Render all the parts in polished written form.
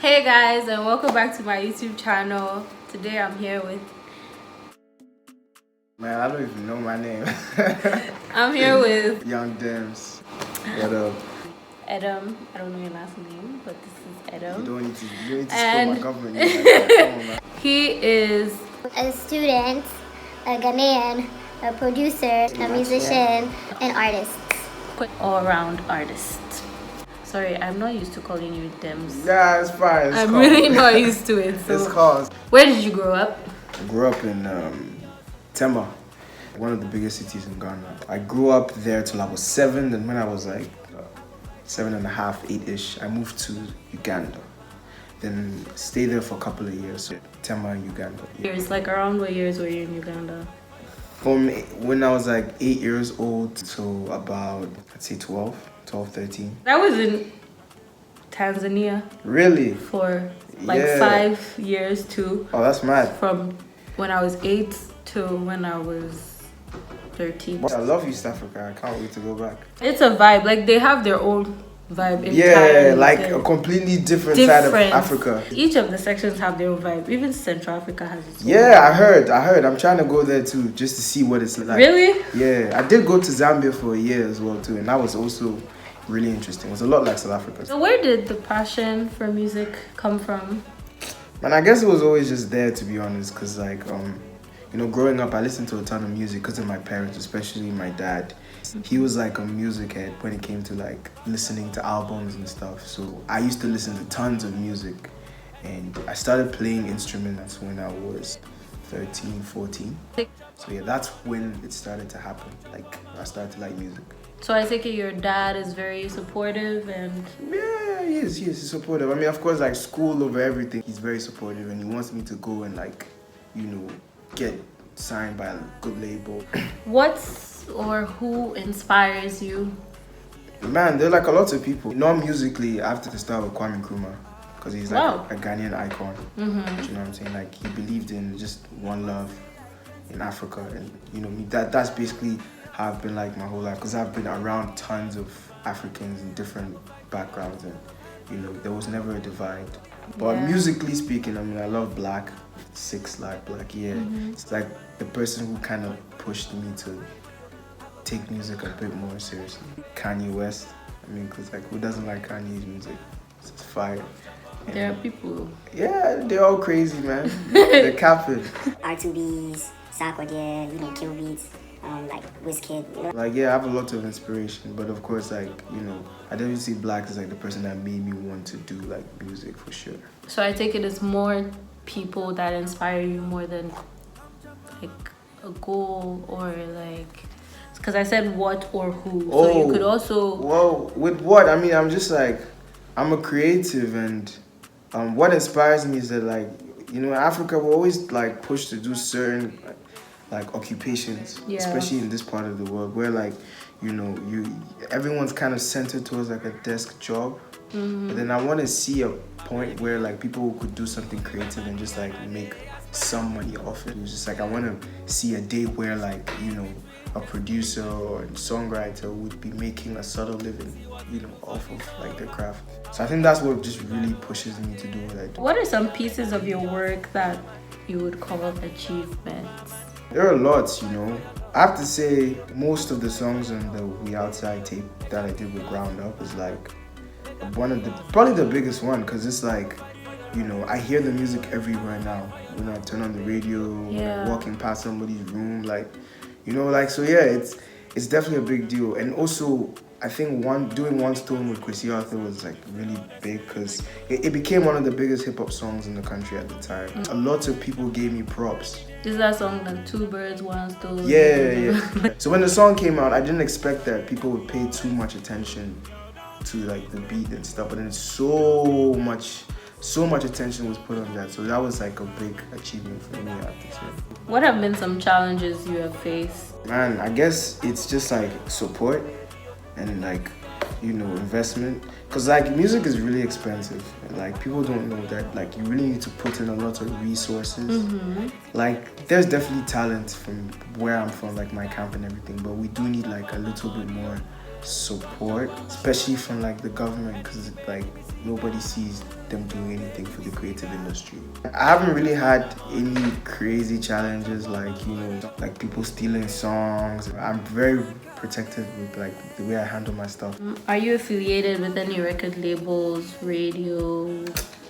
Hey guys, and welcome back to my YouTube channel. Today I'm here with Man, I don't even know my name. I'm here with Young DEMZ. What up? Adam. I don't know your last name, but this is Adam. You don't need to spell my government name like that. Come on, man. He is a student, a Ghanaian, a producer, a musician, an artist. all-around artist. Sorry, I'm not used to calling you DEMZ. Yeah, it's fine. I'm really not used to it. So. It's called. Where did you grow up? I grew up in Tema, one of the biggest cities in Ghana. I grew up there till I was 7, and when I was like 7.5, 8-ish, I moved to Uganda. Then stayed there for a couple of years. Tema, Uganda. Years, like around what years were you in Uganda? From when I was like 8 years old to about, I'd say 12, 13. I was in Tanzania. Really? For like 5 years too. Oh, that's mad. From when I was 8 to when I was 13. I love East Africa. I can't wait to go back. It's a vibe. Like they have their own vibe. Yeah, like a completely different side of Africa. Each of the sections have their own vibe. Even Central Africa has its own. Yeah, I heard. I'm trying to go there too, just to see what it's like. Really? Yeah, I did go to Zambia for a year as well too, and that was also really interesting. It was a lot like South Africa. So where did the passion for music come from? Man, I guess it was always just there, to be honest, because like growing up I listened to a ton of music because of my parents, especially my dad. He was like a music head when it came to like listening to albums and stuff. So I used to listen to tons of music, and I started playing instruments when I was 13, 14. So yeah, that's when it started to happen. Like I started to like music. So I take it your dad is very supportive and... Yeah, he is. He's supportive. I mean, of course, like school over everything, he's very supportive, and he wants me to go and like, get signed by a good label. What's or who inspires you? Man, there are like a lot of people. Non-musically, I have to start with Kwame Nkrumah, because he's like a Ghanaian icon. Do you know what I'm saying? Like he believed in just one love in Africa, and that's basically how I've been like my whole life, because I've been around tons of Africans in different backgrounds, and there was never a divide. But musically speaking, I mean, I love Black, 6 like Black, yeah. It's like the person who kind of pushed me to take music a bit more seriously. Kanye West, I mean, because like who doesn't like Kanye's music? It's fire. And there are people. Yeah, they're all crazy, man. They're capping. R2Bs, Sarkodie, Kill Beats, like Wizkid. Like yeah, I have a lot of inspiration, but of course, like I definitely see Black as like the person that made me want to do like music for sure. So I take it as more people that inspire you more than like a goal or like, because I said what or who. So you could also... Well, with what? I mean, I'm just like, I'm a creative, and what inspires me is that like, in Africa, we're always like pushed to do certain like occupations, especially in this part of the world where like, everyone's kind of centered towards like a desk job. But then I want to see a point where like people could do something creative and just like make some money off it. It's just like I want to see a day where like a producer or a songwriter would be making a subtle living off of like their craft. So I think that's what just really pushes me to do what I do. What are some pieces of your work that you would call achievements? There are lots, I have to say most of the songs on the We Outside tape that I did with Ground Up is like probably the biggest one, because it's like, I hear the music everywhere now. When I turn on the radio, walking past somebody's room, like, so yeah, it's definitely a big deal. And also, I think doing One Stone with Kwesi was like really big, because it became one of the biggest hip-hop songs in the country at the time. A lot of people gave me props. Is that song like 2 birds, 1 stone? Yeah. So when the song came out, I didn't expect that people would pay too much attention to like the beat and stuff, but then so much attention was put on that. So that was like a big achievement for me, I have to say. What have been some challenges you have faced? Man, I guess it's just like support and like, investment. Because like music is really expensive, and like people don't know that like you really need to put in a lot of resources. Like there's definitely talent from where I'm from, like my camp and everything, but we do need like a little bit more support, especially from like the government, because like nobody sees them doing anything for the creative industry. I haven't really had any crazy challenges like, like people stealing songs. I'm very protective with like the way I handle my stuff. Are you affiliated with any record labels, radio,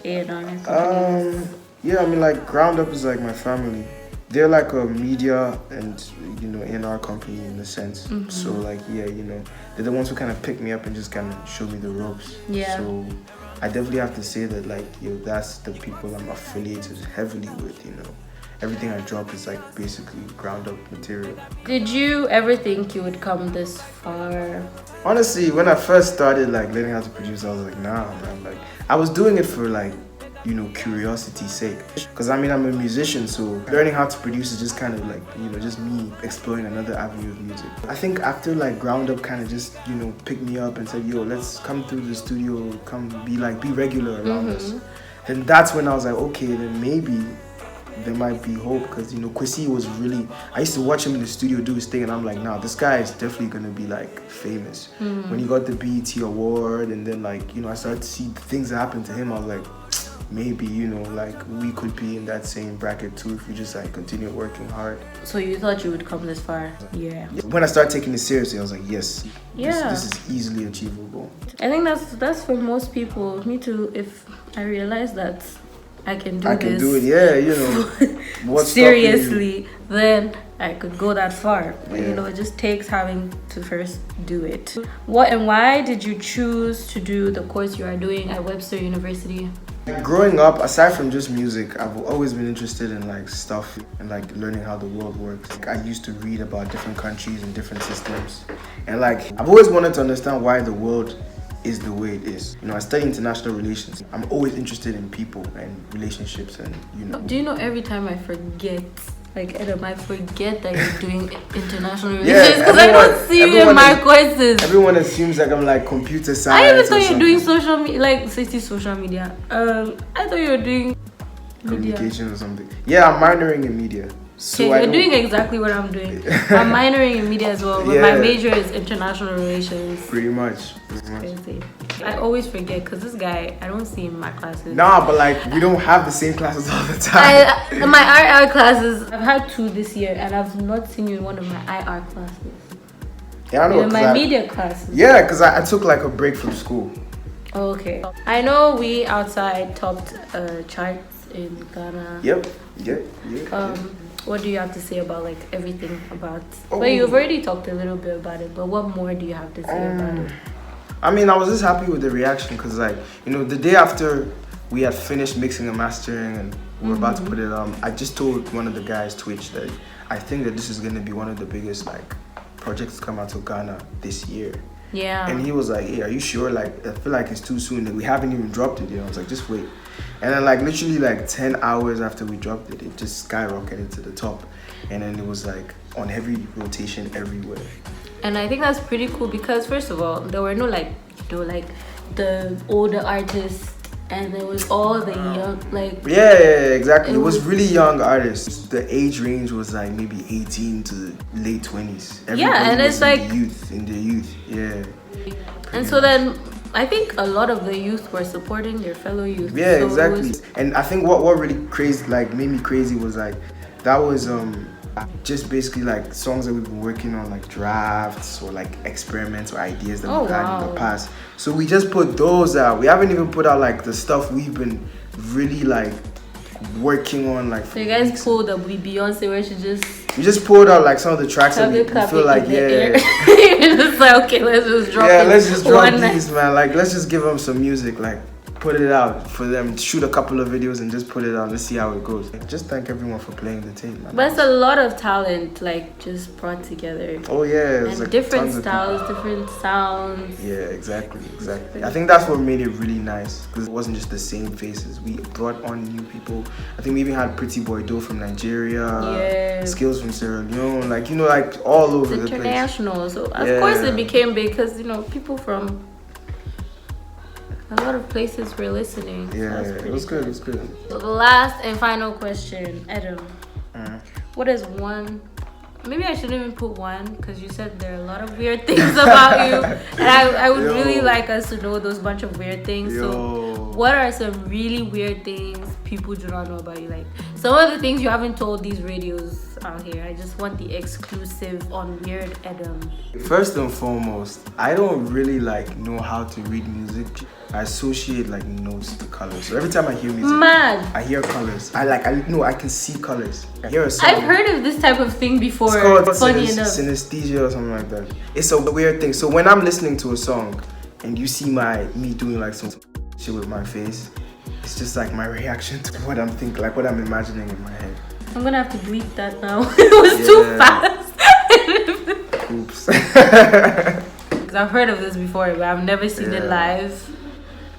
A&R companies? Yeah, I mean like Ground Up is like my family. They're like a media and A&R company in a sense. So like they're the ones who kind of pick me up and just kind of show me the ropes. Yeah. So I definitely have to say that like that's the people I'm affiliated heavily with. Everything I drop is like basically ground up material. Did you ever think you would come this far? Honestly, when I first started like learning how to produce, I was like, nah, man. Like I was doing it for like curiosity's sake, because I mean I'm a musician, so learning how to produce is just kind of like just me exploring another avenue of music. I think after like Ground Up kind of just picked me up and said, yo, let's come through the studio, come be regular around us, then that's when I was like, okay, then maybe there might be hope, because Kwesi was really, I used to watch him in the studio do his thing and I'm like, nah, this guy is definitely gonna be like famous. When he got the BET award and then like I started to see the things that happened to him, I was like, maybe like we could be in that same bracket too if we just like continue working hard. So you thought you would come this far? Yeah. When I started taking it seriously, I was like, yes, yeah, this is easily achievable. I think that's for most people. Me too. If I realize that I can do it, yeah, what's seriously, then I could go that far. But, yeah. It just takes having to first do it. What and why did you choose to do the course you are doing at Webster University? Growing up, aside from just music, I've always been interested in like stuff and like learning how the world works. Like, I used to read about different countries and different systems, and like I've always wanted to understand why the world is the way it is. I study international relations. I'm always interested in people and relationships, and Do you know every time I forget? Like Adam, I forget that you're doing international relations yeah, because I don't see you in my courses. Everyone assumes like I'm like computer science. I even thought you were doing social media, like social media. I thought you were doing communication or something. Yeah, I'm minoring in media. So you're doing exactly what I'm doing. I'm minoring in media as well, but my major is international relations. Pretty much. Crazy. I always forget because this guy, I don't see him in my classes. Nah, but like we don't have the same classes all the time. My IR classes, I've had 2 this year, and I've not seen you in one of my IR classes. Yeah, I know. In my media classes. Yeah, because I took like a break from school. Oh, okay. I know we outside topped charts in Ghana. Yep. What do you have to say about like everything about? Well, you've already talked a little bit about it, but what more do you have to say about it? I mean, I was just happy with the reaction because, like, the day after we had finished mixing and mastering and we were about to put it on, I just told one of the guys, Twitch, that I think that this is going to be one of the biggest like projects to come out of Ghana this year. Yeah. And he was like, hey, are you sure? Like, I feel like it's too soon. Like, we haven't even dropped it. I was like, just wait. And then like literally like 10 hours after we dropped it, it just skyrocketed to the top. And then it was like on heavy rotation everywhere. And I think that's pretty cool because first of all, there were no like the older artists, and there was all the young yeah, exactly. It was really young artists. The age range was like maybe 18 to late 20s. Everybody and it's like in the youth. Yeah. And so then I think a lot of the youth were supporting their fellow youth. Yeah, so exactly. And I think what really crazy, like made me crazy was like that was just basically like songs that we've been working on, like drafts or like experiments or ideas that we've had in the past. So we just put those out. We haven't even put out like the stuff we've been really like working on like. So you guys pulled up with Beyonce where we just pulled out like some of the tracks that we feel like You're just like, okay, let's just drop let's just drop these, man. Like let's just give them some music, like put it out for them, shoot a couple of videos and just put it out. Let's see how it goes. Just thank everyone for playing the tape, man. But it's a lot of talent like just brought together. Oh yeah, and like different styles, different sounds. Yeah, exactly. I think that's what made it really nice because it wasn't just the same faces. We brought on new people. I think we even had Pretty Boy Do from Nigeria, Skills from Sierra Leone, like like all over the place. International. So of course it became big because people from a lot of places were listening. Yeah, so it was good. So the last and final question, Adam. What is one maybe I shouldn't even put one because you said there are a lot of weird things about you, and I would really like us to know those bunch of weird things. So, what are some really weird things people do not know about you? Like some of the things you haven't told these radios out here. I just want the exclusive on Weird Edom. First and foremost, I don't really like know how to read music. I associate like notes to colors. So every time I hear music, I hear colors. I can see colors. I hear a song. I've heard of this type of thing before. It's called funny enough. Synesthesia or something like that. It's a weird thing. So when I'm listening to a song and you see me doing like some shit with my face, it's just like my reaction to what I'm thinking, like what I'm imagining in my head. I'm gonna have to bleep that now. It was too fast. Oops. I've heard of this before, but I've never seen it live.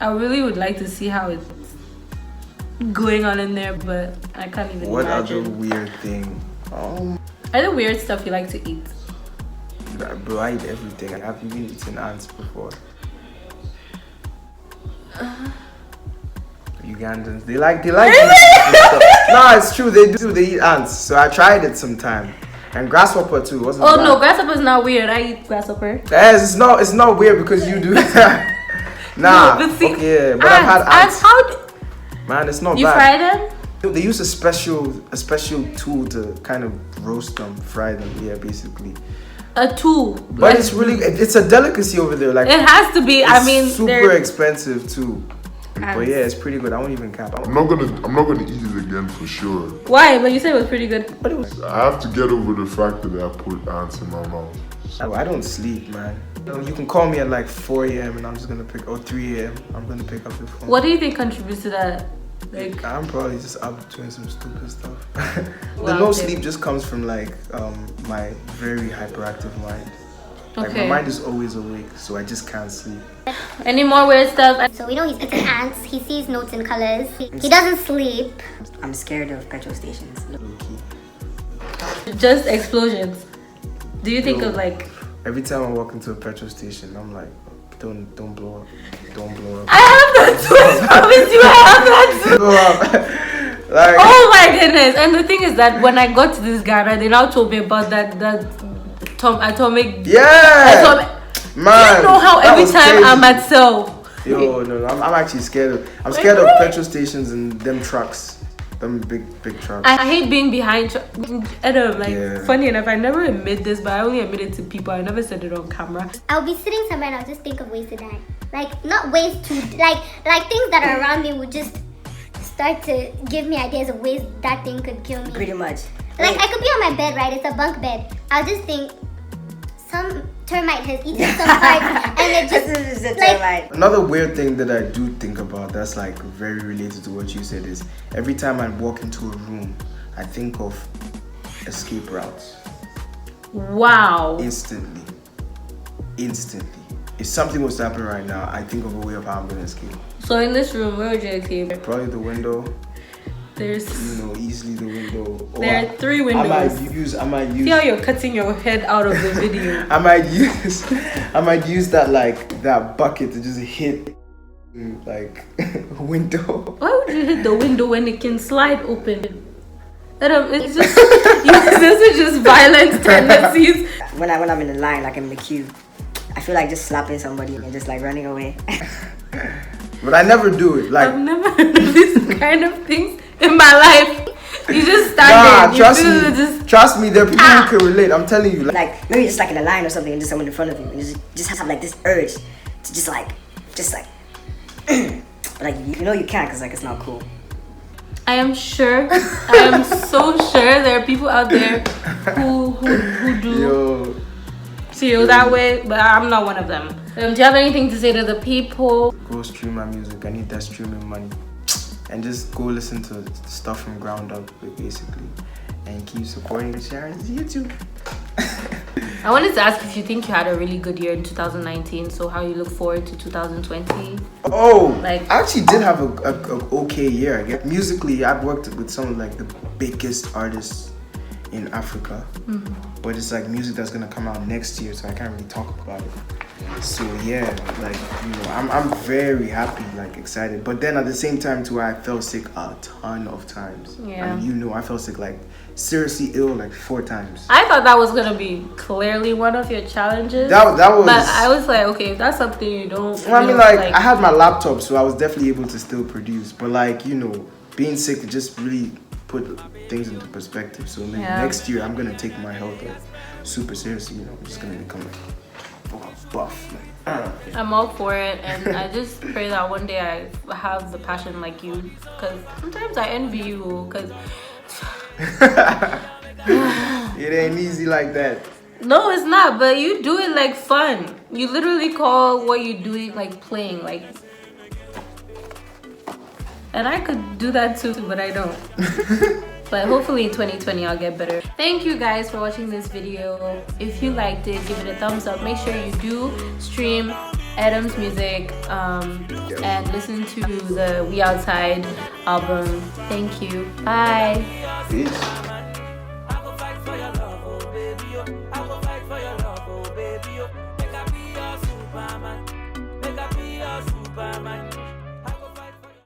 I really would like to see how it's going on in there, but I can't even imagine. What other weird thing? Other weird stuff you like to eat? Bro, I eat everything. Have you eaten ants before? Ugandans, they like stuff. No, it's true, they do. They eat ants. So I tried it sometime. And grasshopper too, wasn't it? No, grasshopper's not weird. I eat grasshopper. Yes, it's not weird because you do that. Nah, no, but see, but I've had ants. Man, it's not bad. You fry them? They use a special tool to kind of roast them, fry them, basically. A tool. But it's a delicacy over there. Like it has to be. I mean, super expensive too. But yeah, it's pretty good. I won't even cap. I'm not gonna eat it again for sure. Why? But you said it was pretty good. I have to get over the fact that I put ants in my mouth. I don't sleep, man. You can call me at like 4 a.m. and I'm just gonna pick, or 3 a.m. I'm gonna pick up the phone. What do you think contributes to that? Like I'm probably just up doing some stupid stuff. The no sleep just comes from like my very hyperactive mind. Like my mind is always awake, so I just can't sleep. Any more weird stuff? So we know he's eating ants. He sees notes and colors. He doesn't sleep. I'm scared of petrol stations. Just explosions. Do you think of like? Every time I walk into a petrol station, I'm like, don't blow up, don't blow up. I have that too. I promise you, I have that too. Blow up. Like, oh my goodness! And the thing is that when I got to this Ghana, they now told me about that atomic. Yeah. Man, you know how every time I'm at Cell. Yo, no, I'm actually scared of scared of petrol stations and them trucks. Them big trucks. I hate being behind Edom. Funny enough, I never admit this, but I only admit it to people. I never said it on camera. I'll be sitting somewhere and I'll just think of ways to die. Like, not ways to, like things that are around me would just start to give me ideas of ways that thing could kill me. Pretty much. Like, I could be on my bed, right? It's a bunk bed. I'll just think, some termite has eaten some parts and it just this is a termite. Another weird thing that I do think about that's like very related to what you said is every time I walk into a room, I think of escape routes. Wow. Instantly. If something was to happen right now, I think of a way of how I'm gonna escape. So in this room, where would you escape? Probably the window. There's easily the window. There are 3 windows. I might use. See how you're cutting your head out of the video. I might use that bucket to just hit like window. Why would you hit the window when it can slide open? It's just this is just violent tendencies. When I'm in the line, like in the queue, I feel like just slapping somebody and just like running away. But I never do it. Like I've never heard of these kind of things in my life. You just stand there. Trust me, there are people who can relate. I'm telling you. Like maybe just like in a line or something, and just someone in front of you, and you just have like this urge to just like, like you know you can't because like it's not cool. I am so sure there are people out there who do feel that way, but I'm not one of them. Do you have anything to say to the people? Go stream my music. I need that streaming money. And just go listen to stuff from ground up, basically. And keep supporting and sharing YouTube. I wanted to ask if you think you had a really good year in 2019, so how you look forward to 2020? I actually did have a okay year. Musically, I've worked with some of like the biggest artists in Africa. But it's like music that's gonna come out next year, so I can't really talk about it. So yeah, like I'm very happy, like excited. But then at the same time too, I felt sick a ton of times. Yeah. And I felt sick like seriously ill like 4 times. I thought that was gonna be clearly one of your challenges. That was. But I was like, okay, if that's something you don't. Well, I mean, like I had my laptop, so I was definitely able to still produce. But like being sick just really put things into perspective. So maybe next year I'm gonna take my health like super seriously. I'm just gonna become like buff. I'm all for it, and I just pray that one day I have the passion like you, because sometimes I envy you, because it ain't easy like that. no, it's not, but you do it like fun. You literally call what you're doing like playing, like, and I could do that too, but I don't. But hopefully in 2020 I'll get better. Thank you guys for watching this video. If you liked it, give it a thumbs up. Make sure you do stream Adam's music and listen to the We Outside album. Thank you. Bye. Peace.